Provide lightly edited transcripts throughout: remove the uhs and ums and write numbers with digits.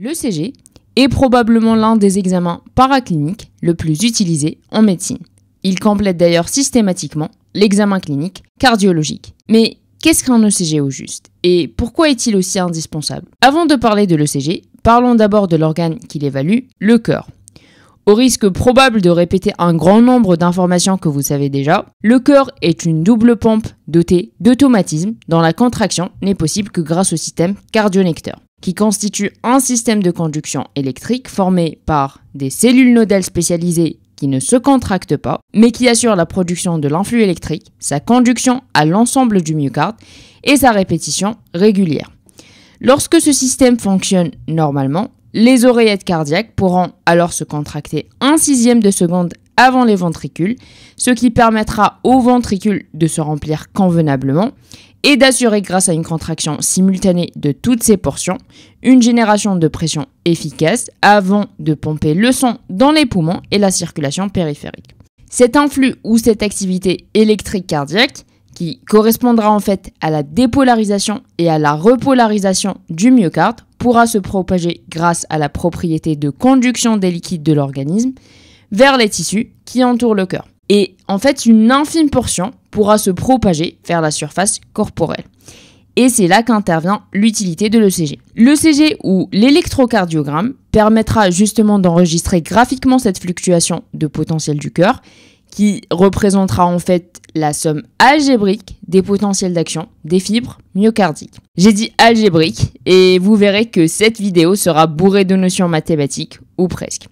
L'ECG est probablement l'un des examens paracliniques le plus utilisé en médecine. Il complète d'ailleurs systématiquement l'examen clinique cardiologique. Mais qu'est-ce qu'un ECG au juste? Et pourquoi est-il aussi indispensable? Avant de parler de l'ECG, parlons d'abord de l'organe qui l'évalue, le cœur. Au risque probable de répéter un grand nombre d'informations que vous savez déjà, le cœur est une double pompe dotée d'automatisme dont la contraction n'est possible que grâce au système cardionecteur, qui constitue un système de conduction électrique formé par des cellules nodales spécialisées qui ne se contractent pas, mais qui assurent la production de l'influx électrique, sa conduction à l'ensemble du myocarde et sa répétition régulière. Lorsque ce système fonctionne normalement, les oreillettes cardiaques pourront alors se contracter 1/6 de seconde avant les ventricules, ce qui permettra aux ventricules de se remplir convenablement et d'assurer grâce à une contraction simultanée de toutes ces portions, une génération de pression efficace avant de pomper le sang dans les poumons et la circulation périphérique. Cet influx ou cette activité électrique cardiaque, qui correspondra en fait à la dépolarisation et à la repolarisation du myocarde, pourra se propager grâce à la propriété de conduction des liquides de l'organisme vers les tissus qui entourent le cœur. Et en fait, une infime portion pourra se propager vers la surface corporelle. Et c'est là qu'intervient l'utilité de l'ECG. L'ECG ou l'électrocardiogramme permettra justement d'enregistrer graphiquement cette fluctuation de potentiel du cœur qui représentera en fait la somme algébrique des potentiels d'action des fibres myocardiques. J'ai dit algébrique et vous verrez que cette vidéo sera bourrée de notions mathématiques ou presque.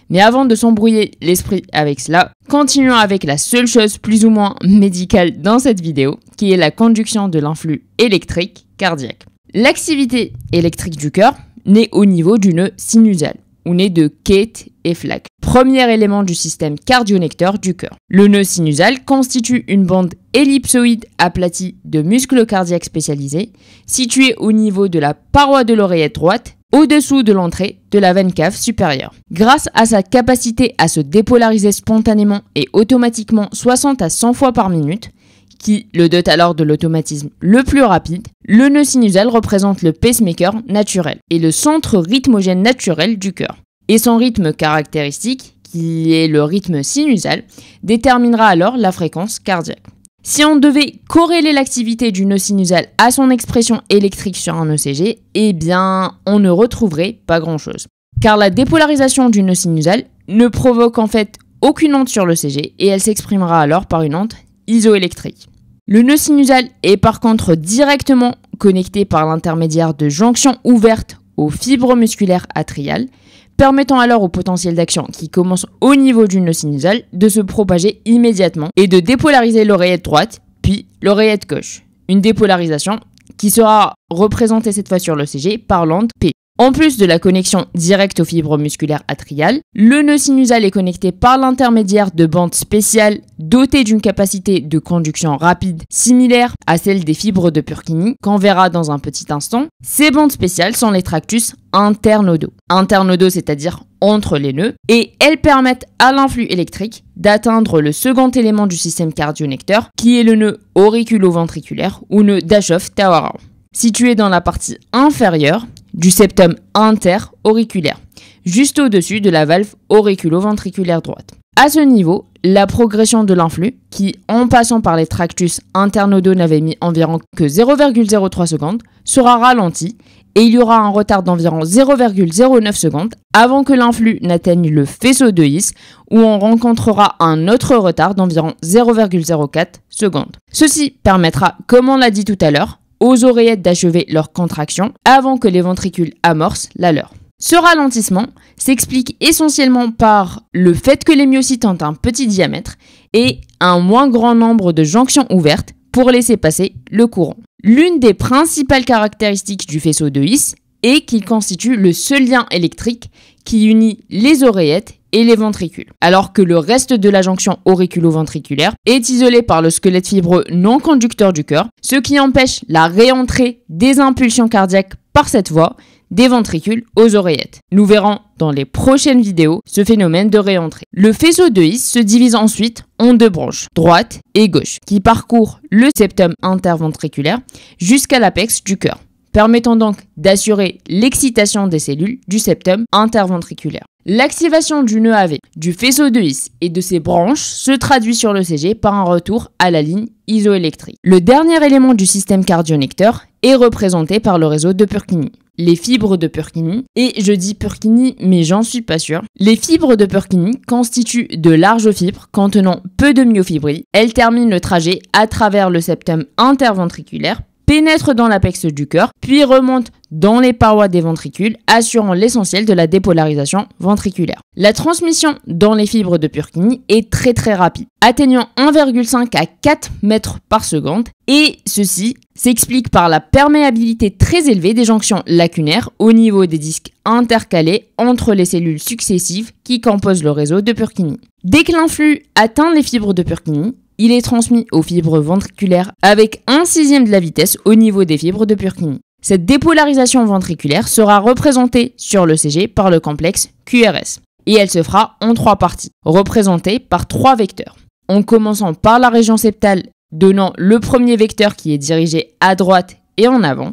Mais avant de s'embrouiller l'esprit avec cela, continuons avec la seule chose plus ou moins médicale dans cette vidéo, qui est la conduction de l'influx électrique cardiaque. L'activité électrique du cœur naît au niveau du nœud sinusal, ou nez de Kate et Flack, premier élément du système cardionecteur du cœur. Le nœud sinusal constitue une bande ellipsoïde aplatie de muscles cardiaques spécialisés, située au niveau de la paroi de l'oreillette droite, au-dessous de l'entrée de la veine cave supérieure. Grâce à sa capacité à se dépolariser spontanément et automatiquement 60 à 100 fois par minute, qui le dote alors de l'automatisme le plus rapide, le nœud sinusal représente le pacemaker naturel et le centre rythmogène naturel du cœur. Et son rythme caractéristique, qui est le rythme sinusal, déterminera alors la fréquence cardiaque. Si on devait corréler l'activité du nœud sinusal à son expression électrique sur un ECG, eh bien, on ne retrouverait pas grand-chose. Car la dépolarisation du nœud sinusal ne provoque en fait aucune onde sur l'ECG et elle s'exprimera alors par une onde isoélectrique. Le nœud sinusal est par contre directement connecté par l'intermédiaire de jonctions ouvertes aux fibres musculaires atriales, permettant alors au potentiel d'action qui commence au niveau du nœud sinusal de se propager immédiatement et de dépolariser l'oreillette droite, puis l'oreillette gauche. Une dépolarisation qui sera représentée cette fois sur l'ECG par l'onde P. En plus de la connexion directe aux fibres musculaires atriales, le nœud sinusal est connecté par l'intermédiaire de bandes spéciales dotées d'une capacité de conduction rapide similaire à celle des fibres de Purkinje qu'on verra dans un petit instant. Ces bandes spéciales sont les tractus internodaux. Internodaux, c'est-à-dire entre les nœuds, et elles permettent à l'influx électrique d'atteindre le second élément du système cardionecteur qui est le nœud auriculo-ventriculaire ou nœud d'Aschoff-Tawara, situé dans la partie inférieure du septum interauriculaire, juste au-dessus de la valve auriculo-ventriculaire droite. À ce niveau, la progression de l'influx, qui en passant par les tractus internodaux n'avait mis environ que 0,03 secondes, sera ralentie et il y aura un retard d'environ 0,09 secondes avant que l'influx n'atteigne le faisceau de His où on rencontrera un autre retard d'environ 0,04 secondes. Ceci permettra, comme on l'a dit tout à l'heure, aux oreillettes d'achever leur contraction avant que les ventricules amorcent la leur. Ce ralentissement s'explique essentiellement par le fait que les myocytes ont un petit diamètre et un moins grand nombre de jonctions ouvertes pour laisser passer le courant. L'une des principales caractéristiques du faisceau de His est qu'il constitue le seul lien électrique qui unit les oreillettes et les ventricules, alors que le reste de la jonction auriculo-ventriculaire est isolé par le squelette fibreux non conducteur du cœur, ce qui empêche la réentrée des impulsions cardiaques par cette voie des ventricules aux oreillettes. Nous verrons dans les prochaines vidéos ce phénomène de réentrée. Le faisceau de His se divise ensuite en deux branches, droite et gauche, qui parcourent le septum interventriculaire jusqu'à l'apex du cœur, permettant donc d'assurer l'excitation des cellules du septum interventriculaire. L'activation du nœud AV, du faisceau de His et de ses branches se traduit sur l'ECG par un retour à la ligne isoélectrique. Le dernier élément du système cardionecteur est représenté par le réseau de Purkinje. Les fibres de Purkinje, et je dis Purkinje mais j'en suis pas sûre, les fibres de Purkinje constituent de larges fibres contenant peu de myofibrilles. Elles terminent le trajet à travers le septum interventriculaire, pénètrent dans l'apex du cœur, puis remontent dans les parois des ventricules, assurant l'essentiel de la dépolarisation ventriculaire. La transmission dans les fibres de Purkinje est très rapide, atteignant 1,5 à 4 mètres par seconde, et ceci s'explique par la perméabilité très élevée des jonctions lacunaires au niveau des disques intercalés entre les cellules successives qui composent le réseau de Purkinje. Dès que l'influx atteint les fibres de Purkinje, il est transmis aux fibres ventriculaires avec 1/6 de la vitesse au niveau des fibres de Purkinje. Cette dépolarisation ventriculaire sera représentée sur l'ECG par le complexe QRS. Et elle se fera en 3 parties, représentées par 3 vecteurs. En commençant par la région septale, donnant le premier vecteur qui est dirigé à droite et en avant.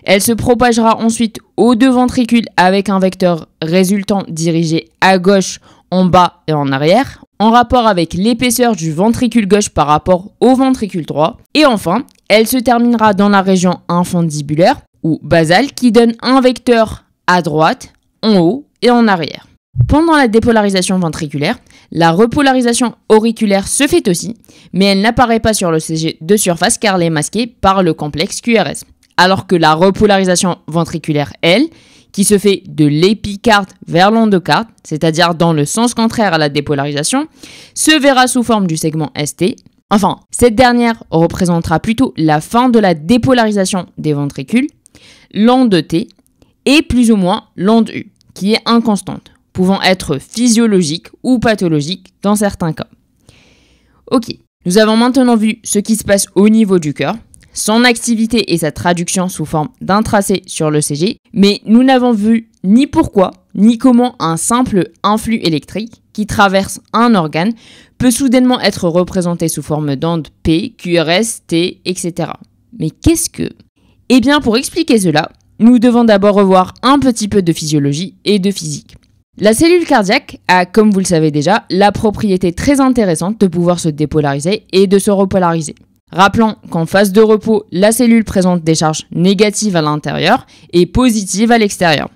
Elle se propagera ensuite aux 2 ventricules avec un vecteur résultant dirigé à gauche, en bas et en arrière, en rapport avec l'épaisseur du ventricule gauche par rapport au ventricule droit. Et enfin, elle se terminera dans la région infundibulaire ou basale qui donne un vecteur à droite, en haut et en arrière. Pendant la dépolarisation ventriculaire, la repolarisation auriculaire se fait aussi, mais elle n'apparaît pas sur l'ECG de surface car elle est masquée par le complexe QRS. Alors que la repolarisation ventriculaire, elle, qui se fait de l'épicarde vers l'endocarde, c'est-à-dire dans le sens contraire à la dépolarisation, se verra sous forme du segment ST. Enfin, cette dernière représentera plutôt la fin de la dépolarisation des ventricules, l'onde T, et plus ou moins l'onde U, qui est inconstante, pouvant être physiologique ou pathologique dans certains cas. Ok, nous avons maintenant vu ce qui se passe au niveau du cœur, son activité et sa traduction sous forme d'un tracé sur l'ECG, mais nous n'avons vu ni pourquoi, ni comment un simple influx électrique qui traverse un organe peut soudainement être représenté sous forme d'onde P, QRS, T, etc. Mais qu'est-ce que? Eh bien, pour expliquer cela, nous devons d'abord revoir un petit peu de physiologie et de physique. La cellule cardiaque a, comme vous le savez déjà, la propriété très intéressante de pouvoir se dépolariser et de se repolariser. Rappelons qu'en phase de repos, la cellule présente des charges négatives à l'intérieur et positives à l'extérieur.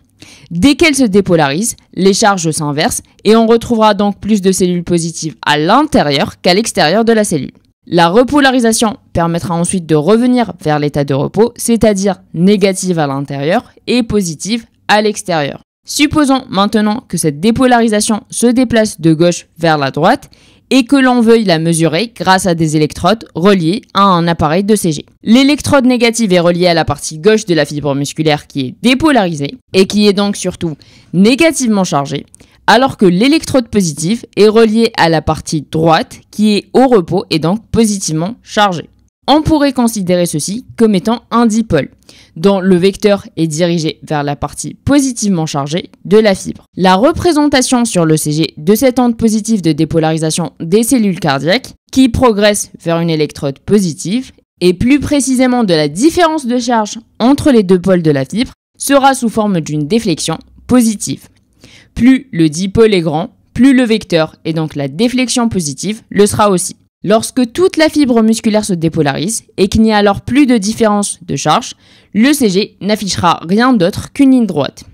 Dès qu'elle se dépolarise, les charges s'inversent et on retrouvera donc plus de cellules positives à l'intérieur qu'à l'extérieur de la cellule. La repolarisation permettra ensuite de revenir vers l'état de repos, c'est-à-dire négative à l'intérieur et positive à l'extérieur. Supposons maintenant que cette dépolarisation se déplace de gauche vers la droite et que l'on veuille la mesurer grâce à des électrodes reliées à un appareil d'ECG. L'électrode négative est reliée à la partie gauche de la fibre musculaire qui est dépolarisée et qui est donc surtout négativement chargée, alors que l'électrode positive est reliée à la partie droite qui est au repos et donc positivement chargée. On pourrait considérer ceci comme étant un dipôle, dont le vecteur est dirigé vers la partie positivement chargée de la fibre. La représentation sur l'ECG de cette onde positive de dépolarisation des cellules cardiaques qui progresse vers une électrode positive, et plus précisément de la différence de charge entre les 2 pôles de la fibre, sera sous forme d'une déflexion positive. Plus le dipôle est grand, plus le vecteur, et donc la déflexion positive, le sera aussi. Lorsque toute la fibre musculaire se dépolarise et qu'il n'y a alors plus de différence de charge, l'ECG n'affichera rien d'autre qu'une ligne droite.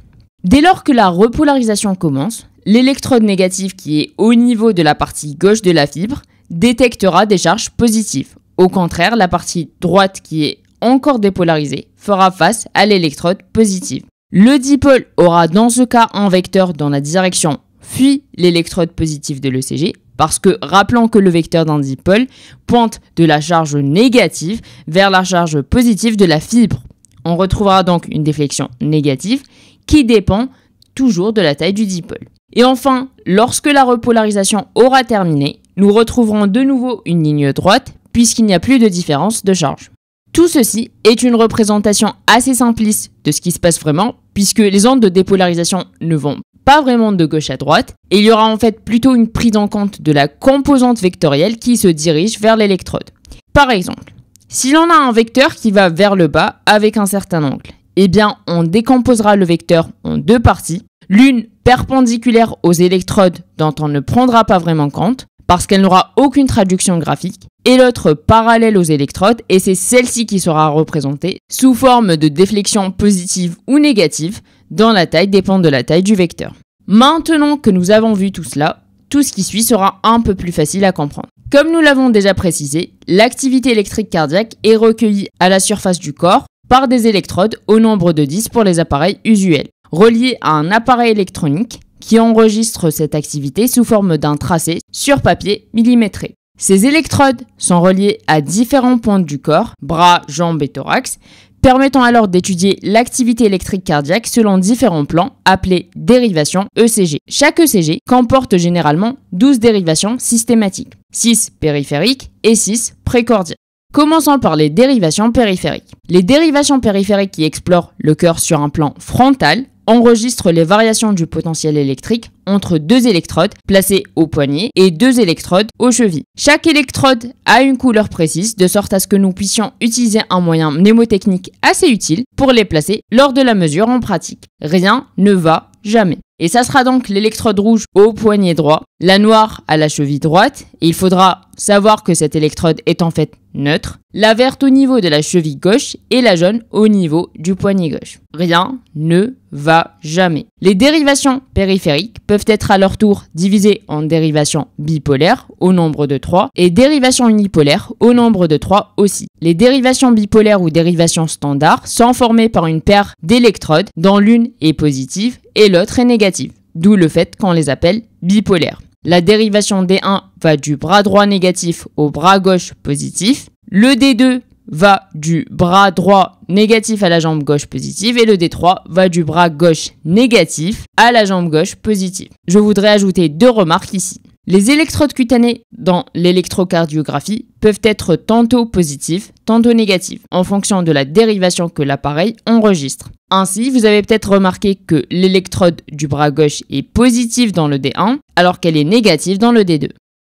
Dès lors que la repolarisation commence, l'électrode négative qui est au niveau de la partie gauche de la fibre détectera des charges positives. Au contraire, la partie droite qui est encore dépolarisée fera face à l'électrode positive. Le dipôle aura dans ce cas un vecteur dans la direction fuit l'électrode positive de l'ECG, parce que rappelons que le vecteur d'un dipôle pointe de la charge négative vers la charge positive de la fibre. On retrouvera donc une déflexion négative qui dépend toujours de la taille du dipôle. Et enfin, lorsque la repolarisation aura terminé, nous retrouverons de nouveau une ligne droite puisqu'il n'y a plus de différence de charge. Tout ceci est une représentation assez simpliste de ce qui se passe vraiment, puisque les ondes de dépolarisation ne vont pas vraiment de gauche à droite, et il y aura en fait plutôt une prise en compte de la composante vectorielle qui se dirige vers l'électrode. Par exemple, Si l'on a un vecteur qui va vers le bas avec un certain angle, eh bien on décomposera le vecteur en deux parties, l'une perpendiculaire aux électrodes dont on ne prendra pas vraiment compte parce qu'elle n'aura aucune traduction graphique, et l'autre parallèle aux électrodes, et c'est celle-ci qui sera représentée sous forme de déflexion positive ou négative, dont la taille dépend de la taille du vecteur. Maintenant que nous avons vu tout cela, tout ce qui suit sera un peu plus facile à comprendre. Comme nous l'avons déjà précisé, l'activité électrique cardiaque est recueillie à la surface du corps par des électrodes au nombre de 10 pour les appareils usuels, reliés à un appareil électronique qui enregistre cette activité sous forme d'un tracé sur papier millimétré. Ces électrodes sont reliées à différents points du corps, bras, jambes et thorax, permettant alors d'étudier l'activité électrique cardiaque selon différents plans appelés dérivations ECG. Chaque ECG comporte généralement 12 dérivations systématiques, 6 périphériques et 6 précordiales. Commençons par les dérivations périphériques. Les dérivations périphériques qui explorent le cœur sur un plan frontal enregistrent les variations du potentiel électrique entre deux électrodes placées au poignet et deux électrodes aux chevilles. Chaque électrode a une couleur précise de sorte à ce que nous puissions utiliser un moyen mnémotechnique assez utile pour les placer lors de la mesure en pratique. Rien ne va jamais. Et ça sera donc l'électrode rouge au poignet droit, la noire à la cheville droite, et il faudra savoir que cette électrode est en fait neutre, la verte au niveau de la cheville gauche et la jaune au niveau du poignet gauche. Rien ne va jamais. Les dérivations périphériques peuvent être à leur tour divisées en dérivations bipolaires au nombre de 3 et dérivations unipolaires au nombre de 3 aussi. Les dérivations bipolaires ou dérivations standards sont formées par une paire d'électrodes dont l'une est positive et l'autre est négative, d'où le fait qu'on les appelle bipolaires. La dérivation D1 va du bras droit négatif au bras gauche positif. Le D2 va du bras droit négatif à la jambe gauche positive et le D3 va du bras gauche négatif à la jambe gauche positive. Je voudrais ajouter deux remarques ici. Les électrodes cutanées dans l'électrocardiographie peuvent être tantôt positives, tantôt négatives, en fonction de la dérivation que l'appareil enregistre. Ainsi, vous avez peut-être remarqué que l'électrode du bras gauche est positive dans le D1, alors qu'elle est négative dans le D2.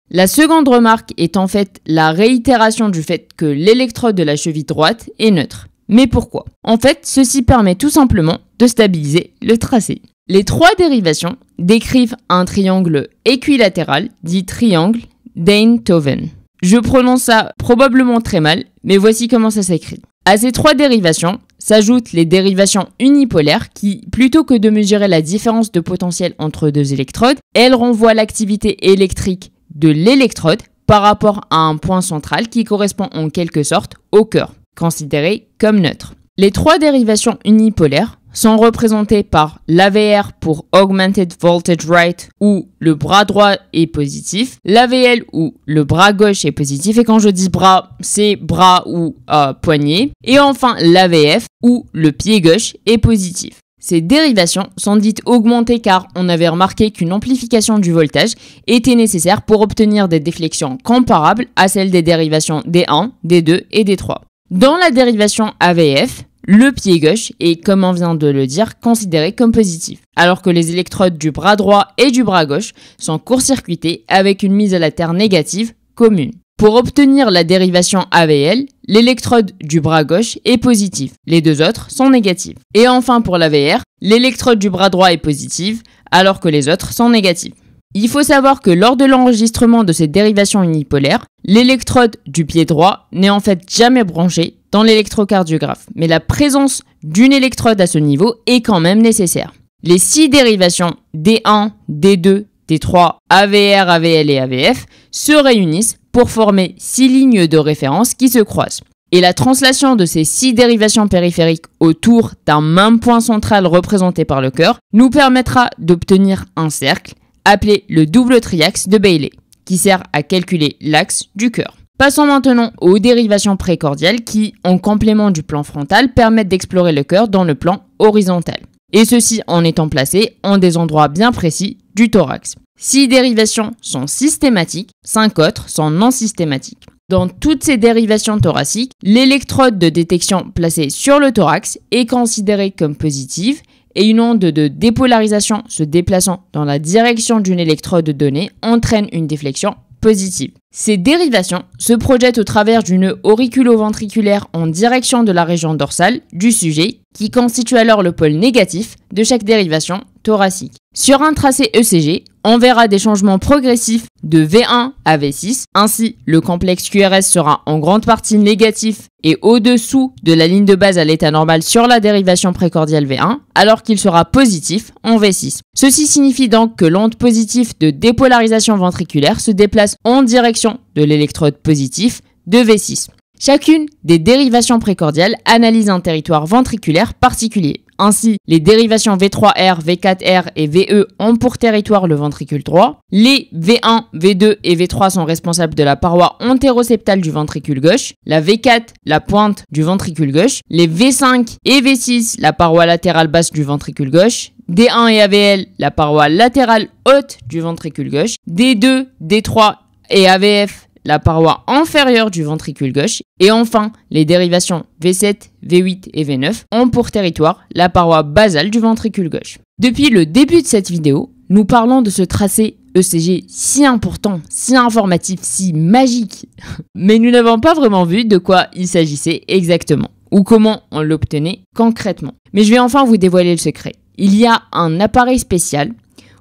La seconde remarque est en fait la réitération du fait que l'électrode de la cheville droite est neutre. Mais pourquoi ? En fait, ceci permet tout simplement de stabiliser le tracé. Les trois dérivations décrivent un triangle équilatéral, dit triangle d'Einthoven. Je prononce ça probablement très mal, mais voici comment ça s'écrit. À ces trois dérivations s'ajoutent les dérivations unipolaires qui, plutôt que de mesurer la différence de potentiel entre deux électrodes, elles renvoient l'activité électrique de l'électrode par rapport à un point central qui correspond en quelque sorte au cœur, considéré comme neutre. Les trois dérivations unipolaires sont représentées par l'AVR pour Augmented Voltage Right où le bras droit est positif, l'AVL où le bras gauche est positif et quand je dis bras, c'est bras ou poignet et enfin l'AVF où le pied gauche est positif. Ces dérivations sont dites augmentées car on avait remarqué qu'une amplification du voltage était nécessaire pour obtenir des déflexions comparables à celles des dérivations D1, D2 et D3. Dans la dérivation AVF, le pied gauche est, comme on vient de le dire, considéré comme positif, alors que les électrodes du bras droit et du bras gauche sont court-circuitées avec une mise à la terre négative commune. Pour obtenir la dérivation AVL, l'électrode du bras gauche est positive, les deux autres sont négatives. Et enfin pour l'AVR, l'électrode du bras droit est positive, alors que les autres sont négatives. Il faut savoir que lors de l'enregistrement de ces dérivations unipolaires, l'électrode du pied droit n'est en fait jamais branchée dans l'électrocardiographe, mais la présence d'une électrode à ce niveau est quand même nécessaire. Les 6 dérivations D1, D2, D3, AVR, AVL et AVF se réunissent pour former 6 lignes de référence qui se croisent. Et la translation de ces 6 dérivations périphériques autour d'un même point central représenté par le cœur nous permettra d'obtenir un cercle appelé le double triaxe de Bailey, qui sert à calculer l'axe du cœur. Passons maintenant aux dérivations précordiales qui, en complément du plan frontal, permettent d'explorer le cœur dans le plan horizontal. Et ceci en étant placés en des endroits bien précis du thorax. 6 dérivations sont systématiques, 5 autres sont non systématiques. Dans toutes ces dérivations thoraciques, l'électrode de détection placée sur le thorax est considérée comme positive et une onde de dépolarisation se déplaçant dans la direction d'une électrode donnée entraîne une déflexion positive. Ces dérivations se projettent au travers du nœud auriculo-ventriculaire en direction de la région dorsale du sujet, qui constitue alors le pôle négatif de chaque dérivation thoracique. Sur un tracé ECG, on verra des changements progressifs de V1 à V6. Ainsi, le complexe QRS sera en grande partie négatif et au-dessous de la ligne de base à l'état normal sur la dérivation précordiale V1, alors qu'il sera positif en V6. Ceci signifie donc que l'onde positive de dépolarisation ventriculaire se déplace en direction de l'électrode positif de V6. Chacune des dérivations précordiales analyse un territoire ventriculaire particulier. Ainsi, les dérivations V3R, V4R et VE ont pour territoire le ventricule droit. Les V1, V2 et V3 sont responsables de la paroi antéroseptale du ventricule gauche. La V4, la pointe du ventricule gauche. Les V5 et V6, la paroi latérale basse du ventricule gauche. D1 et AVL, la paroi latérale haute du ventricule gauche. D2, D3 et AVF, la paroi inférieure du ventricule gauche. Et enfin, les dérivations V7, V8 et V9 ont pour territoire la paroi basale du ventricule gauche. Depuis le début de cette vidéo, nous parlons de ce tracé ECG si important, si informatif, si magique. Mais nous n'avons pas vraiment vu de quoi il s'agissait exactement, ou comment on l'obtenait concrètement. Mais je vais enfin vous dévoiler le secret. Il y a un appareil spécial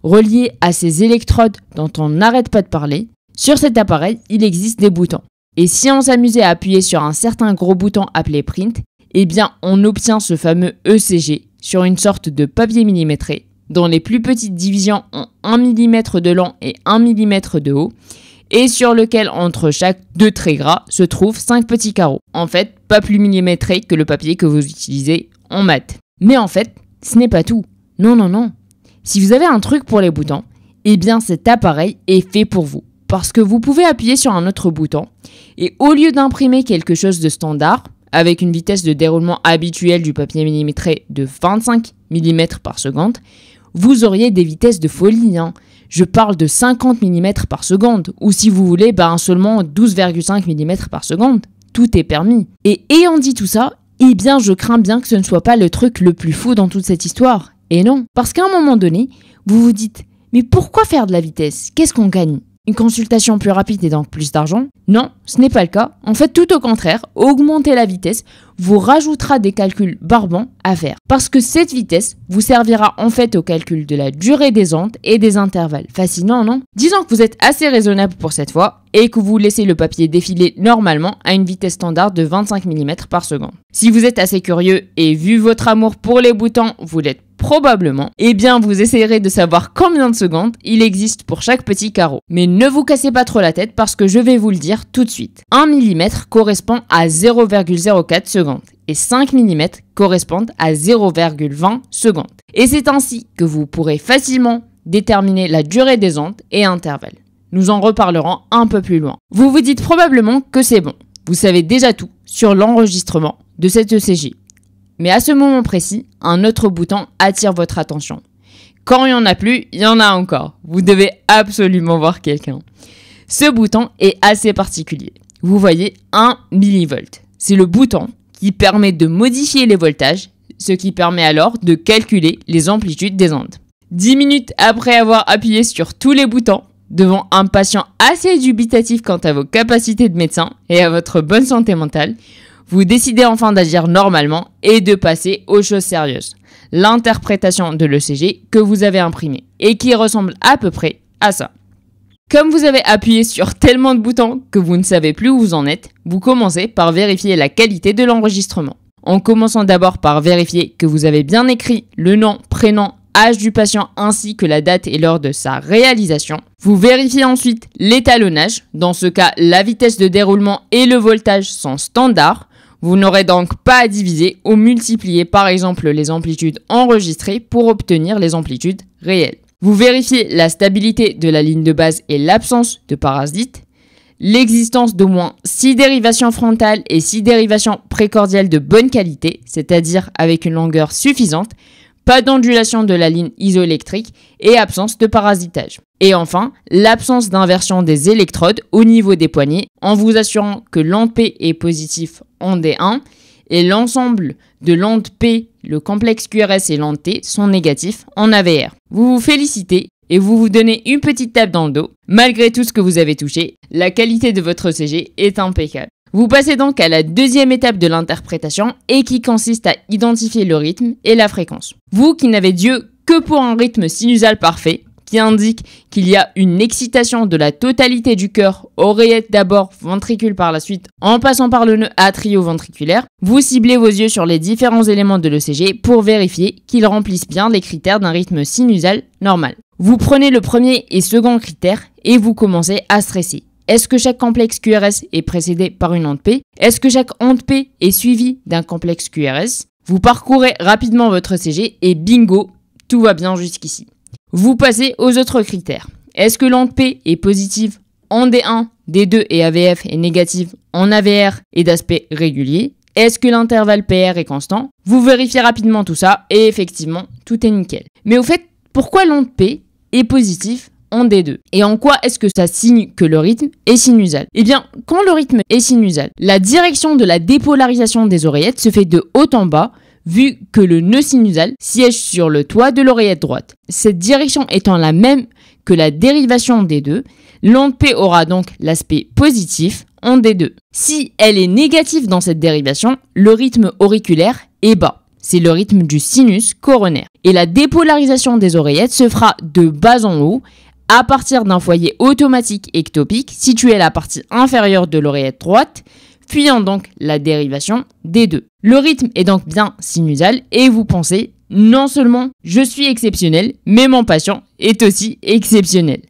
relié à ces électrodes dont on n'arrête pas de parler. Sur cet appareil, il existe des boutons. Et si on s'amusait à appuyer sur un certain gros bouton appelé print, eh bien on obtient ce fameux ECG sur une sorte de papier millimétré dont les plus petites divisions ont 1 mm de long et 1 mm de haut et sur lequel entre chaque deux traits gras se trouvent 5 petits carreaux. En fait, pas plus millimétré que le papier que vous utilisez en maths. Mais en fait, ce n'est pas tout. Non. Si vous avez un truc pour les boutons, eh bien cet appareil est fait pour vous. Parce que vous pouvez appuyer sur un autre bouton et au lieu d'imprimer quelque chose de standard, avec une vitesse de déroulement habituelle du papier millimétré de 25 mm par seconde, vous auriez des vitesses de folie. Je parle de 50 mm par seconde, ou si vous voulez, seulement 12,5 mm par seconde. Tout est permis. Et ayant dit tout ça, eh bien je crains bien que ce ne soit pas le truc le plus fou dans toute cette histoire. Et non, parce qu'à un moment donné, vous vous dites « Mais pourquoi faire de la vitesse? Qu'est-ce qu'on gagne ?» Une consultation plus rapide et donc plus d'argent? Non, ce n'est pas le cas. En fait, tout au contraire, augmenter la vitesse vous rajoutera des calculs barbants à faire. Parce que cette vitesse vous servira en fait au calcul de la durée des ondes et des intervalles. Fascinant, non? Disons que vous êtes assez raisonnable pour cette fois et que vous laissez le papier défiler normalement à une vitesse standard de 25 mm par seconde. Si vous êtes assez curieux et vu votre amour pour les boutons, vous l'êtes probablement, eh bien vous essayerez de savoir combien de secondes il existe pour chaque petit carreau. Mais ne vous cassez pas trop la tête parce que je vais vous le dire tout de suite. 1 mm correspond à 0,04 secondes et 5 mm correspondent à 0,20 secondes. Et c'est ainsi que vous pourrez facilement déterminer la durée des ondes et intervalles. Nous en reparlerons un peu plus loin. Vous vous dites probablement que c'est bon. Vous savez déjà tout sur l'enregistrement de cet ECG. Mais à ce moment précis, un autre bouton attire votre attention. Quand il n'y en a plus, il y en a encore. Vous devez absolument voir quelqu'un. Ce bouton est assez particulier. Vous voyez 1 millivolt. C'est le bouton qui permet de modifier les voltages, ce qui permet alors de calculer les amplitudes des ondes. 10 minutes après avoir appuyé sur tous les boutons, devant un patient assez dubitatif quant à vos capacités de médecin et à votre bonne santé mentale, vous décidez enfin d'agir normalement et de passer aux choses sérieuses. L'interprétation de l'ECG que vous avez imprimé et qui ressemble à peu près à ça. Comme vous avez appuyé sur tellement de boutons que vous ne savez plus où vous en êtes, vous commencez par vérifier la qualité de l'enregistrement. En commençant d'abord par vérifier que vous avez bien écrit le nom, prénom, âge du patient ainsi que la date et l'heure de sa réalisation. Vous vérifiez ensuite l'étalonnage. Dans ce cas, la vitesse de déroulement et le voltage sont standards. Vous n'aurez donc pas à diviser ou multiplier par exemple les amplitudes enregistrées pour obtenir les amplitudes réelles. Vous vérifiez la stabilité de la ligne de base et l'absence de parasites, l'existence d'au moins 6 dérivations frontales et 6 dérivations précordiales de bonne qualité, c'est-à-dire avec une longueur suffisante, pas d'ondulation de la ligne isoélectrique et absence de parasitage. Et enfin, l'absence d'inversion des électrodes au niveau des poignets en vous assurant que l'onde P est positif en D1 et l'ensemble de l'onde P, le complexe QRS et l'onde T sont négatifs en AVR. Vous vous félicitez et vous vous donnez une petite tape dans le dos. Malgré tout ce que vous avez touché, la qualité de votre ECG est impeccable. Vous passez donc à la deuxième étape de l'interprétation et qui consiste à identifier le rythme et la fréquence. Vous qui n'avez d'yeux que pour un rythme sinusal parfait, qui indique qu'il y a une excitation de la totalité du cœur, oreillette d'abord, ventricule par la suite, en passant par le nœud atrioventriculaire, vous ciblez vos yeux sur les différents éléments de l'ECG pour vérifier qu'ils remplissent bien les critères d'un rythme sinusal normal. Vous prenez le premier et second critère et vous commencez à stresser. Est-ce que chaque complexe QRS est précédé par une onde P? Est-ce que chaque onde P est suivie d'un complexe QRS? Vous parcourez rapidement votre ECG et bingo, tout va bien jusqu'ici. Vous passez aux autres critères. Est-ce que l'onde P est positive en D1, D2 et AVF est négative en AVR et d'aspect régulier? Est-ce que l'intervalle PR est constant? Vous vérifiez rapidement tout ça et effectivement, tout est nickel. Mais au fait, pourquoi l'onde P est positive en D2? Et en quoi est-ce que ça signe que le rythme est sinusal? Eh bien, quand le rythme est sinusal, la direction de la dépolarisation des oreillettes se fait de haut en bas, vu que le nœud sinusal siège sur le toit de l'oreillette droite. Cette direction étant la même que la dérivation D2, l'onde P aura donc l'aspect positif en D2. Si elle est négative dans cette dérivation, le rythme auriculaire est bas. C'est le rythme du sinus coronaire. Et la dépolarisation des oreillettes se fera de bas en haut à partir d'un foyer automatique ectopique situé à la partie inférieure de l'oreillette droite, fuyant donc la dérivation D2. Le rythme est donc bien sinusal et vous pensez, non seulement je suis exceptionnel, mais mon patient est aussi exceptionnel.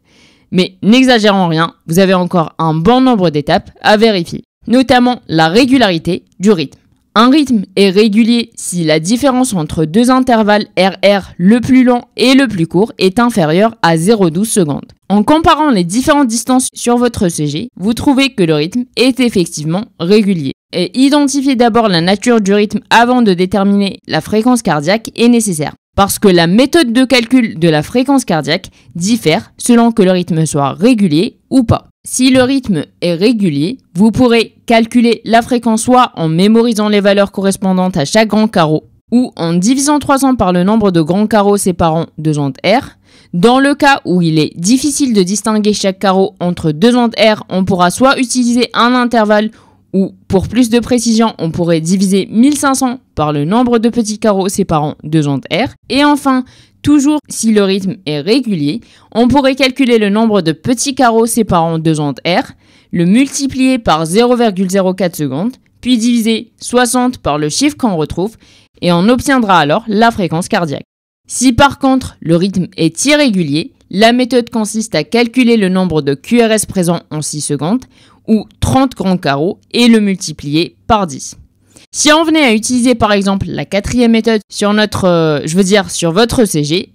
Mais n'exagérons rien, vous avez encore un bon nombre d'étapes à vérifier, notamment la régularité du rythme. Un rythme est régulier si la différence entre deux intervalles RR, le plus long et le plus court, est inférieure à 0,12 secondes. En comparant les différentes distances sur votre ECG, vous trouvez que le rythme est effectivement régulier. Et identifier d'abord la nature du rythme avant de déterminer la fréquence cardiaque est nécessaire, parce que la méthode de calcul de la fréquence cardiaque diffère selon que le rythme soit régulier ou pas. Si le rythme est régulier, vous pourrez calculer la fréquence soit en mémorisant les valeurs correspondantes à chaque grand carreau ou en divisant 300 par le nombre de grands carreaux séparant deux ondes R. Dans le cas où il est difficile de distinguer chaque carreau entre deux ondes R, on pourra soit utiliser un intervalle ou, pour plus de précision, on pourrait diviser 1500 par le nombre de petits carreaux séparant deux ondes R. Et enfin, toujours si le rythme est régulier, on pourrait calculer le nombre de petits carreaux séparant deux ondes R, le multiplier par 0,04 secondes, puis diviser 60 par le chiffre qu'on retrouve, et on obtiendra alors la fréquence cardiaque. Si par contre le rythme est irrégulier, la méthode consiste à calculer le nombre de QRS présents en 6 secondes, ou 30 grands carreaux, et le multiplier par 10. Si on venait à utiliser par exemple la quatrième méthode sur sur votre ECG,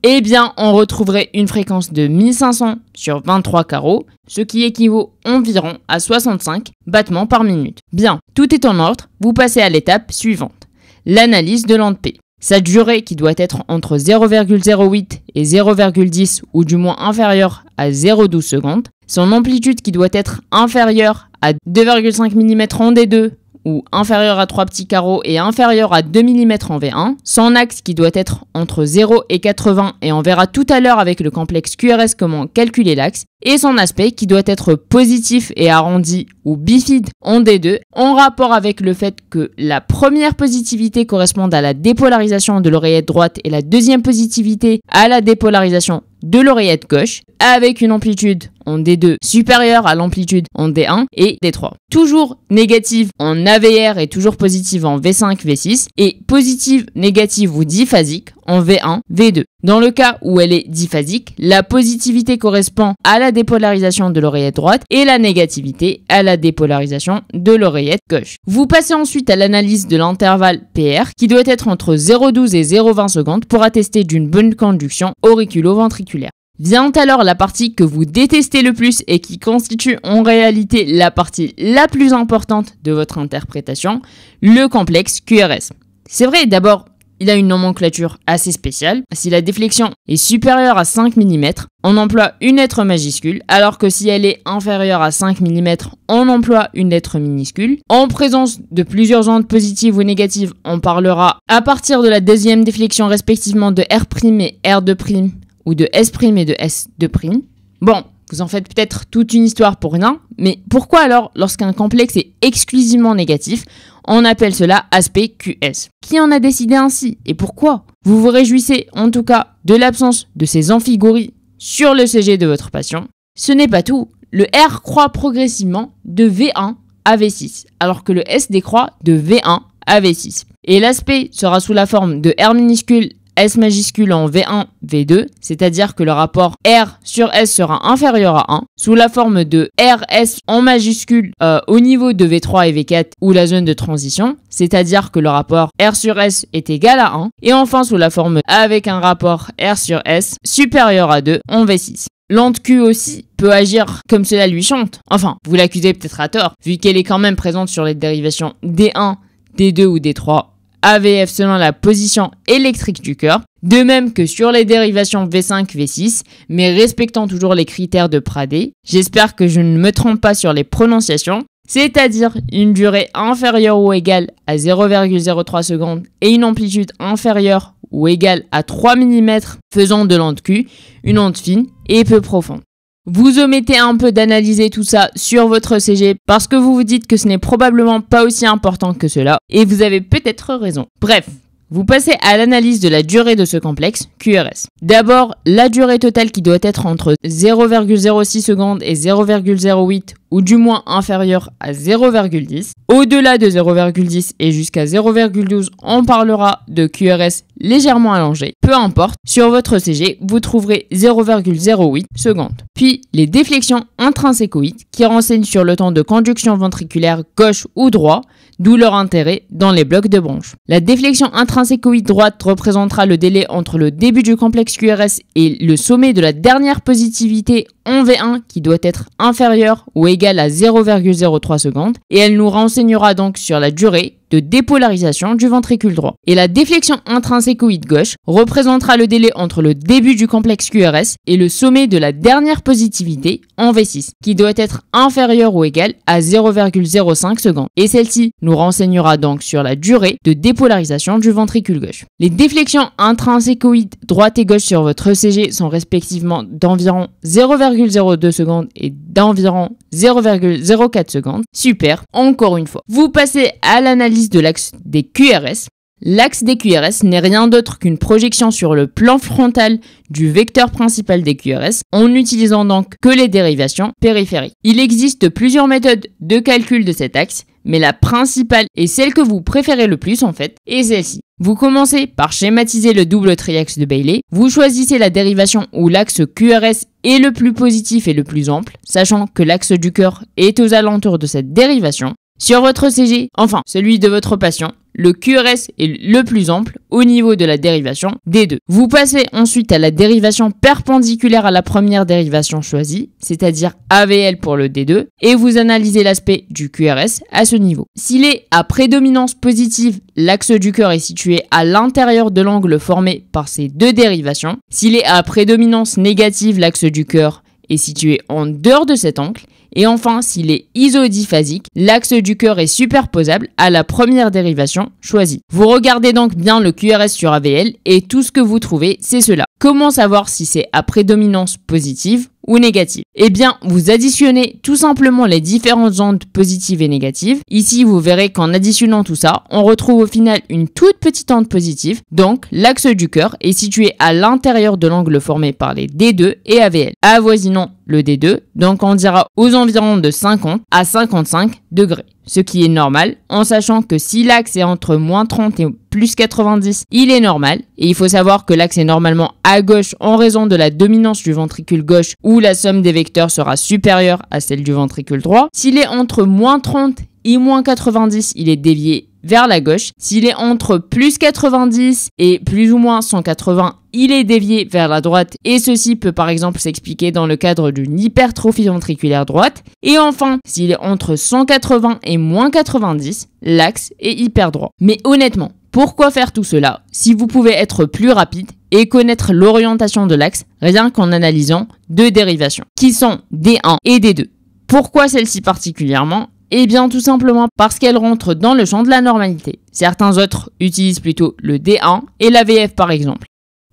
eh bien on retrouverait une fréquence de 1500 sur 23 carreaux, ce qui équivaut environ à 65 battements par minute. Bien, tout est en ordre, vous passez à l'étape suivante, l'analyse de l'onde P. Sa durée qui doit être entre 0,08 et 0,10 ou du moins inférieure à 0,12 secondes. Son amplitude qui doit être inférieure à 2,5 mm en D2 ou inférieur à 3 petits carreaux et inférieur à 2 mm en V1. Son axe qui doit être entre 0 et 80 et on verra tout à l'heure avec le complexe QRS comment calculer l'axe. Et son aspect qui doit être positif et arrondi ou bifide en D2 en rapport avec le fait que la première positivité corresponde à la dépolarisation de l'oreillette droite et la deuxième positivité à la dépolarisation de l'oreillette gauche avec une amplitude en D2 supérieure à l'amplitude en D1 et D3. Toujours négative en AVR et toujours positive en V5, V6 et positive, négative ou diphasique en V1, V2. Dans le cas où elle est diphasique, la positivité correspond à la dépolarisation de l'oreillette droite et la négativité à la dépolarisation de l'oreillette gauche. Vous passez ensuite à l'analyse de l'intervalle PR qui doit être entre 0,12 et 0,20 secondes pour attester d'une bonne conduction auriculo-ventriculaire. Vient alors la partie que vous détestez le plus et qui constitue en réalité la partie la plus importante de votre interprétation, le complexe QRS. C'est vrai, d'abord, il a une nomenclature assez spéciale. Si la déflexion est supérieure à 5 mm, on emploie une lettre majuscule, alors que si elle est inférieure à 5 mm, on emploie une lettre minuscule. En présence de plusieurs ondes positives ou négatives, on parlera à partir de la deuxième déflexion respectivement de R' et R2', ou de S' et de S2'. Bon, vous en faites peut-être toute une histoire pour rien, mais pourquoi alors, lorsqu'un complexe est exclusivement négatif, on appelle cela aspect QS? Qui en a décidé ainsi et pourquoi? Vous vous réjouissez en tout cas de l'absence de ces amphigories sur le CG de votre patient. Ce n'est pas tout, le R croît progressivement de V1 à V6, alors que le S décroît de V1 à V6. Et l'aspect sera sous la forme de R minuscule S majuscule en V1, V2, c'est-à-dire que le rapport R sur S sera inférieur à 1, sous la forme de RS en majuscule au niveau de V3 et V4 ou la zone de transition, c'est-à-dire que le rapport R sur S est égal à 1, et enfin sous la forme avec un rapport R sur S supérieur à 2 en V6. Lente Q aussi peut agir comme cela lui chante. Enfin, vous l'accusez peut-être à tort, vu qu'elle est quand même présente sur les dérivations D1, D2 ou D3, AVF selon la position électrique du cœur, de même que sur les dérivations V5, V6, mais respectant toujours les critères de Pradé. J'espère que je ne me trompe pas sur les prononciations, c'est-à-dire une durée inférieure ou égale à 0,03 secondes et une amplitude inférieure ou égale à 3 mm, faisant de l'onde Q une onde fine et peu profonde. Vous omettez un peu d'analyser tout ça sur votre CG parce que vous vous dites que ce n'est probablement pas aussi important que cela, et vous avez peut-être raison. Bref, vous passez à l'analyse de la durée de ce complexe, QRS. D'abord, la durée totale qui doit être entre 0,06 secondes et 0,08 ou du moins inférieure à 0,10. Au-delà de 0,10 et jusqu'à 0,12, on parlera de QRS légèrement allongé. Peu importe, sur votre CG, vous trouverez 0,08 secondes. Puis, les déflexions intrinsècoïdes qui renseignent sur le temps de conduction ventriculaire gauche ou droit, d'où leur intérêt dans les blocs de bronches. La déflexion intrinsècoïde droite représentera le délai entre le début du complexe QRS et le sommet de la dernière positivité en V1 qui doit être inférieur ou égal à 0,03 secondes, et elle nous renseignera donc sur la durée de dépolarisation du ventricule droit. Et la déflexion intrinsècoïde gauche représentera le délai entre le début du complexe QRS et le sommet de la dernière positivité en V6, qui doit être inférieur ou égal à 0,05 secondes. Et celle-ci nous renseignera donc sur la durée de dépolarisation du ventricule gauche. Les déflexions intrinsècoïdes droite et gauche sur votre ECG sont respectivement d'environ 0,02 secondes et d'environ 0,04 secondes. Super, encore une fois. Vous passez à l'analyse de l'axe des QRS. L'axe des QRS n'est rien d'autre qu'une projection sur le plan frontal du vecteur principal des QRS en n'utilisant donc que les dérivations périphériques. Il existe plusieurs méthodes de calcul de cet axe, mais la principale et celle que vous préférez le plus en fait est celle-ci. Vous commencez par schématiser le double triaxe de Bailey, vous choisissez la dérivation où l'axe QRS est le plus positif et le plus ample, sachant que l'axe du cœur est aux alentours de cette dérivation. Sur votre CG, enfin celui de votre patient, le QRS est le plus ample au niveau de la dérivation D2. Vous passez ensuite à la dérivation perpendiculaire à la première dérivation choisie, c'est-à-dire AVL pour le D2, et vous analysez l'aspect du QRS à ce niveau. S'il est à prédominance positive, l'axe du cœur est situé à l'intérieur de l'angle formé par ces deux dérivations. S'il est à prédominance négative, l'axe du cœur est situé en dehors de cet angle. Et enfin, s'il est isodiphasique, l'axe du cœur est superposable à la première dérivation choisie. Vous regardez donc bien le QRS sur AVL et tout ce que vous trouvez, c'est cela. Comment savoir si c'est à prédominance positive ou négative? Eh bien, vous additionnez tout simplement les différentes ondes positives et négatives. Ici, vous verrez qu'en additionnant tout ça, on retrouve au final une toute petite onde positive. Donc, l'axe du cœur est situé à l'intérieur de l'angle formé par les D2 et AVL. Avoisinons le D2, donc on dira aux environs de 50 à 55 degrés. Ce qui est normal, en sachant que si l'axe est entre moins 30 et plus 90, il est normal. Et il faut savoir que l'axe est normalement à gauche en raison de la dominance du ventricule gauche où la somme des vecteurs sera supérieure à celle du ventricule droit. S'il est entre moins 30 et moins 90, il est dévié vers la gauche. S'il est entre plus 90 et plus ou moins 180, il est dévié vers la droite et ceci peut par exemple s'expliquer dans le cadre d'une hypertrophie ventriculaire droite. Et enfin, s'il est entre 180 et moins 90, l'axe est hyper droit. Mais honnêtement, pourquoi faire tout cela si vous pouvez être plus rapide et connaître l'orientation de l'axe rien qu'en analysant deux dérivations qui sont D1 et D2? Pourquoi celle-ci particulièrement? Eh bien tout simplement parce qu'elle rentre dans le champ de la normalité. Certains autres utilisent plutôt le D1 et la VF par exemple.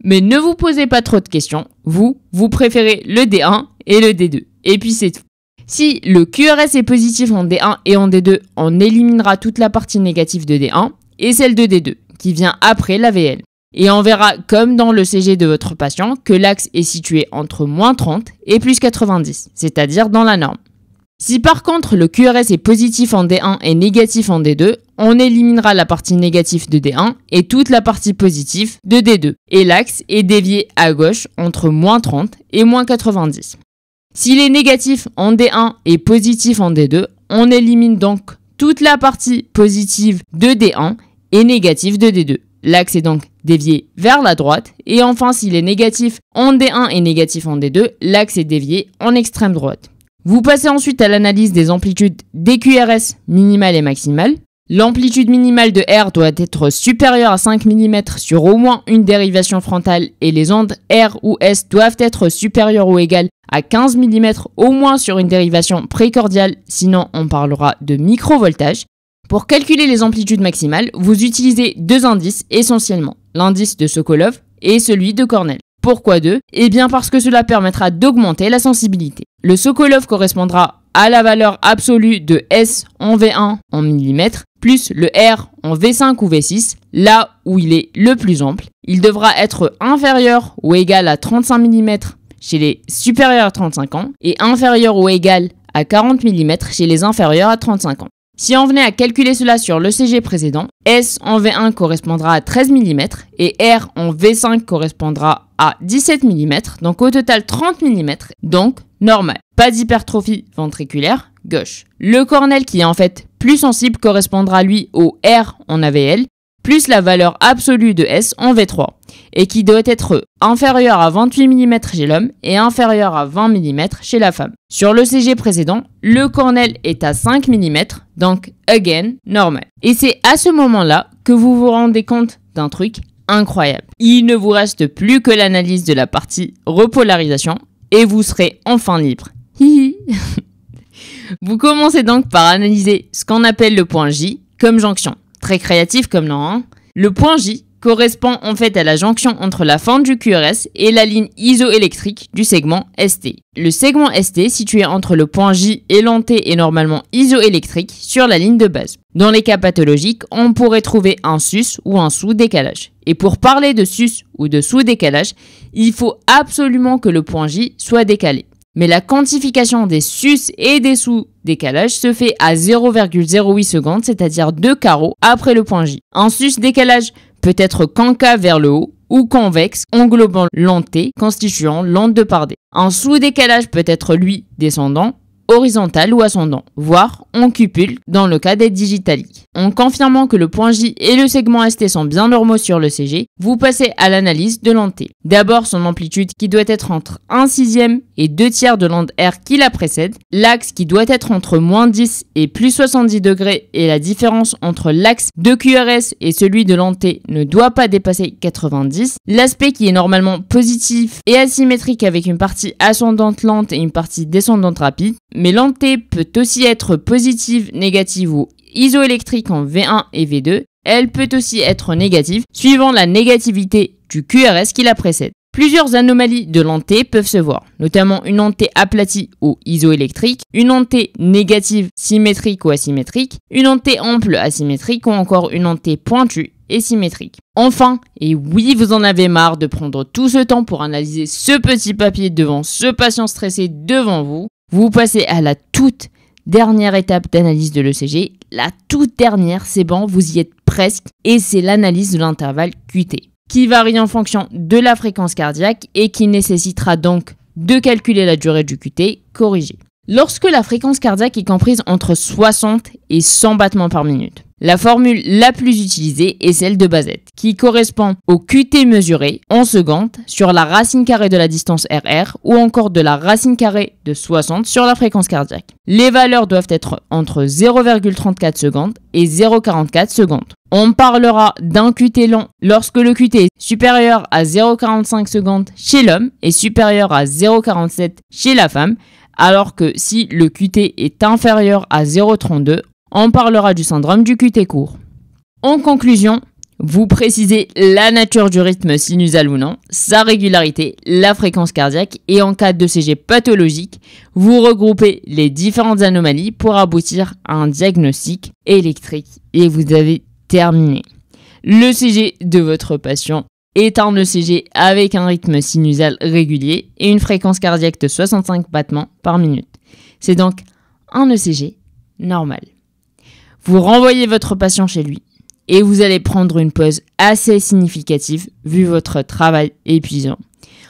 Mais ne vous posez pas trop de questions, vous préférez le D1 et le D2. Et puis c'est tout. Si le QRS est positif en D1 et en D2, on éliminera toute la partie négative de D1 et celle de D2, qui vient après la VL. Et on verra, comme dans le CG de votre patient, que l'axe est situé entre moins 30 et plus 90, c'est-à-dire dans la norme. Si par contre le QRS est positif en D1 et négatif en D2, on éliminera la partie négative de D1 et toute la partie positive de D2. Et l'axe est dévié à gauche entre moins 30 et moins 90. S'il est négatif en D1 et positif en D2, on élimine donc toute la partie positive de D1 et négative de D2. L'axe est donc dévié vers la droite. Et enfin, s'il est négatif en D1 et négatif en D2, l'axe est dévié en extrême droite. Vous passez ensuite à l'analyse des amplitudes des QRS minimales et maximales. L'amplitude minimale de R doit être supérieure à 5 mm sur au moins une dérivation frontale et les ondes R ou S doivent être supérieures ou égales à 15 mm au moins sur une dérivation précordiale, sinon on parlera de microvoltage. Pour calculer les amplitudes maximales, vous utilisez deux indices essentiellement, l'indice de Sokolov et celui de Cornell. Pourquoi deux ? Eh bien parce que cela permettra d'augmenter la sensibilité. Le Sokolov correspondra à la valeur absolue de S en V1 en millimètres, plus le R en V5 ou V6, là où il est le plus ample. Il devra être inférieur ou égal à 35 mm chez les supérieurs à 35 ans et inférieur ou égal à 40 mm chez les inférieurs à 35 ans. Si on venait à calculer cela sur le CG précédent, S en V1 correspondra à 13 mm et R en V5 correspondra à 17 mm, donc au total 30 mm, donc normal. Pas d'hypertrophie ventriculaire, gauche. Le Cornell qui est en fait plus sensible correspondra lui au R en AVL, plus la valeur absolue de S en V3, et qui doit être inférieur à 28 mm chez l'homme et inférieur à 20 mm chez la femme. Sur le CG précédent, le Cornell est à 5 mm, donc again, normal. Et c'est à ce moment-là que vous vous rendez compte d'un truc incroyable. Il ne vous reste plus que l'analyse de la partie repolarisation et vous serez enfin libre. Hihi. Vous commencez donc par analyser ce qu'on appelle le point J comme jonction. Très créatif comme nom, hein. Le point J correspond en fait à la jonction entre la fente du QRS et la ligne isoélectrique du segment ST. Le segment ST situé entre le point J et l'anté est normalement isoélectrique sur la ligne de base. Dans les cas pathologiques, on pourrait trouver un sus ou un sous-décalage. Et pour parler de sus ou de sous-décalage, il faut absolument que le point J soit décalé. Mais la quantification des sus et des sous-décalages se fait à 0,08 secondes, c'est-à-dire 2 carreaux après le point J. Un sus-décalage peut être concave vers le haut ou convexe, englobant l'onde T, constituant l'onde de part D. Un sous-décalage peut être, lui, descendant, horizontal ou ascendant, voire en cupule dans le cas des digitaliques. En confirmant que le point J et le segment ST sont bien normaux sur le CG, vous passez à l'analyse de l'onde T. D'abord son amplitude qui doit être entre 1/6 et 2/3 de l'onde R qui la précède, l'axe qui doit être entre moins 10 et plus 70 degrés et la différence entre l'axe de QRS et celui de l'onde T ne doit pas dépasser 90, l'aspect qui est normalement positif et asymétrique avec une partie ascendante lente et une partie descendante rapide, mais l'onde T peut aussi être positive, négative ou isoélectrique en V1 et V2. Elle peut aussi être négative, suivant la négativité du QRS qui la précède. Plusieurs anomalies de l'onde T peuvent se voir, notamment une onde T aplatie ou isoélectrique, une onde T négative symétrique ou asymétrique, une onde T ample asymétrique ou encore une onde T pointue et symétrique. Enfin, et oui, vous en avez marre de prendre tout ce temps pour analyser ce petit papier devant ce patient stressé devant vous, vous passez à la toute dernière étape d'analyse de l'ECG. La toute dernière, c'est bon, vous y êtes presque, et c'est l'analyse de l'intervalle QT, qui varie en fonction de la fréquence cardiaque et qui nécessitera donc de calculer la durée du QT corrigée. Lorsque la fréquence cardiaque est comprise entre 60 et 100 battements par minute, la formule la plus utilisée est celle de Bazet, qui correspond au QT mesuré en secondes sur la racine carrée de la distance RR ou encore de la racine carrée de 60 sur la fréquence cardiaque. Les valeurs doivent être entre 0,34 secondes et 0,44 secondes. On parlera d'un QT lent lorsque le QT est supérieur à 0,45 secondes chez l'homme et supérieur à 0,47 chez la femme, alors que si le QT est inférieur à 0,32, on parlera du syndrome du QT court. En conclusion, Vous précisez la nature du rythme sinusal ou non, sa régularité, la fréquence cardiaque et en cas d'ECG pathologique, vous regroupez les différentes anomalies pour aboutir à un diagnostic électrique et vous avez terminé. L'ECG de votre patient est un ECG avec un rythme sinusal régulier et une fréquence cardiaque de 65 battements par minute. C'est donc un ECG normal. Vous renvoyez votre patient chez lui et vous allez prendre une pause assez significative vu votre travail épuisant.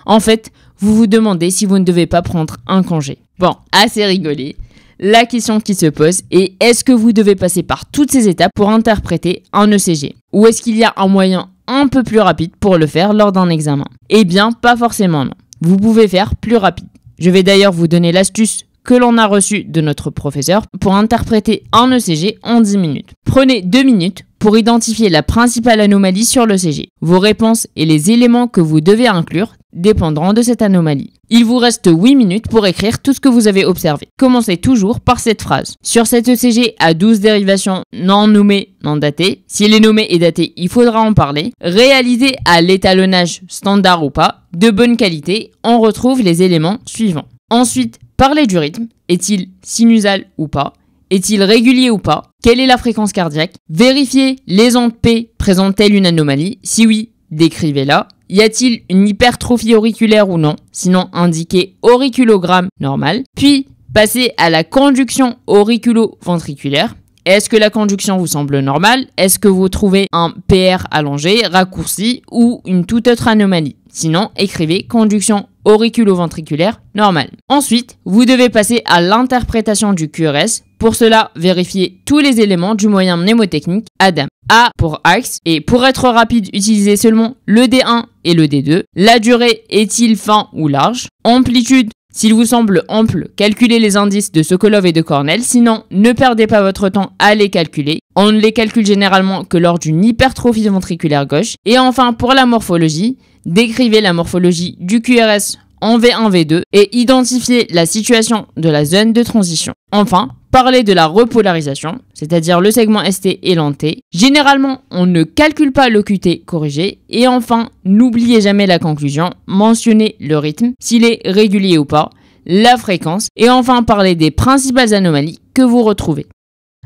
En fait, vous vous demandez si vous ne devez pas prendre un congé. Bon, assez rigolé. La question qui se pose est est-ce que vous devez passer par toutes ces étapes pour interpréter un ECG? Ou est-ce qu'il y a un moyen un peu plus rapide pour le faire lors d'un examen? Eh bien, pas forcément non. Vous pouvez faire plus rapide. Je vais d'ailleurs vous donner l'astuce que l'on a reçue de notre professeur pour interpréter un ECG en 10 minutes. Prenez 2 minutes pour identifier la principale anomalie sur l'ECG. Vos réponses et les éléments que vous devez inclure dépendront de cette anomalie. Il vous reste 8 minutes pour écrire tout ce que vous avez observé. Commencez toujours par cette phrase. Sur cet ECG à 12 dérivations non nommées, non datées, s'il est nommé et daté, il faudra en parler. Réalisé à l'étalonnage standard ou pas, de bonne qualité, on retrouve les éléments suivants. Ensuite, parlez du rythme. Est-il sinusal ou pas? Est-il régulier ou pas? Quelle est la fréquence cardiaque? Vérifiez les ondes P présentent-elles une anomalie? Si oui, décrivez-la. Y a-t-il une hypertrophie auriculaire ou non? Sinon, indiquez auriculogramme normal. Puis, passez à la conduction auriculo-ventriculaire. Est-ce que la conduction vous semble normale? Est-ce que vous trouvez un PR allongé, raccourci ou une toute autre anomalie? Sinon, écrivez conduction auriculo-ventriculaire normale. Ensuite, vous devez passer à l'interprétation du QRS. Pour cela, vérifiez tous les éléments du moyen mnémotechnique ADAM. A pour axe et pour être rapide, utilisez seulement le D1 et le D2. La durée est-il fin ou large? Amplitude. S'il vous semble ample, calculez les indices de Sokolov et de Cornell, sinon ne perdez pas votre temps à les calculer. On ne les calcule généralement que lors d'une hypertrophie ventriculaire gauche. Et enfin, pour la morphologie, décrivez la morphologie du QRS en V1, V2 et identifiez la situation de la zone de transition. Enfin, parlez de la repolarisation, c'est-à-dire le segment ST et l'anté. Généralement, on ne calcule pas l'OQT corrigé. Et enfin, n'oubliez jamais la conclusion, mentionnez le rythme, s'il est régulier ou pas, la fréquence, et enfin parlez des principales anomalies que vous retrouvez.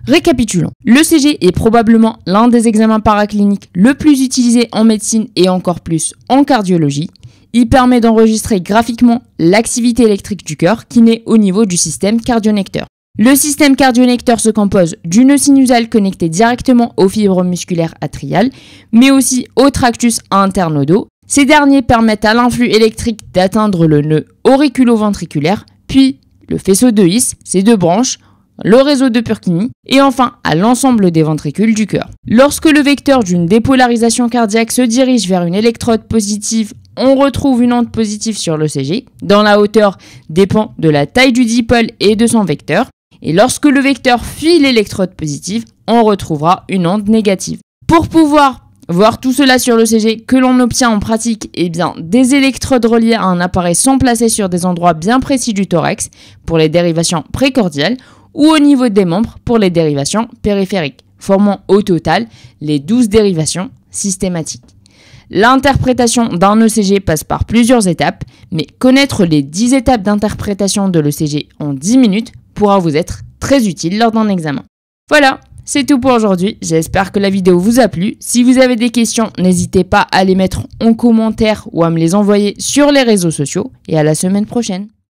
Récapitulons. L'ECG est probablement l'un des examens paracliniques le plus utilisé en médecine et encore plus en cardiologie. Il permet d'enregistrer graphiquement l'activité électrique du cœur qui naît au niveau du système cardionnecteur. Le système cardionnecteur se compose du nœud sinusal connecté directement aux fibres musculaires atriales, mais aussi au tractus internodaux. Ces derniers permettent à l'influx électrique d'atteindre le nœud auriculo-ventriculaire, puis le faisceau de His, ses deux branches, le réseau de Purkinje et enfin à l'ensemble des ventricules du cœur. Lorsque le vecteur d'une dépolarisation cardiaque se dirige vers une électrode positive, on retrouve une onde positive sur l'ECG, dont la hauteur dépend de la taille du dipôle et de son vecteur. Et lorsque le vecteur fuit l'électrode positive, on retrouvera une onde négative. Pour pouvoir voir tout cela sur l'ECG que l'on obtient en pratique, eh bien, des électrodes reliées à un appareil sont placées sur des endroits bien précis du thorax pour les dérivations précordiales ou au niveau des membres pour les dérivations périphériques, formant au total les 12 dérivations systématiques. L'interprétation d'un ECG passe par plusieurs étapes, mais connaître les 10 étapes d'interprétation de l'ECG en 10 minutes pourra vous être très utile lors d'un examen. Voilà, c'est tout pour aujourd'hui. J'espère que la vidéo vous a plu. Si vous avez des questions, n'hésitez pas à les mettre en commentaire ou à me les envoyer sur les réseaux sociaux. Et à la semaine prochaine.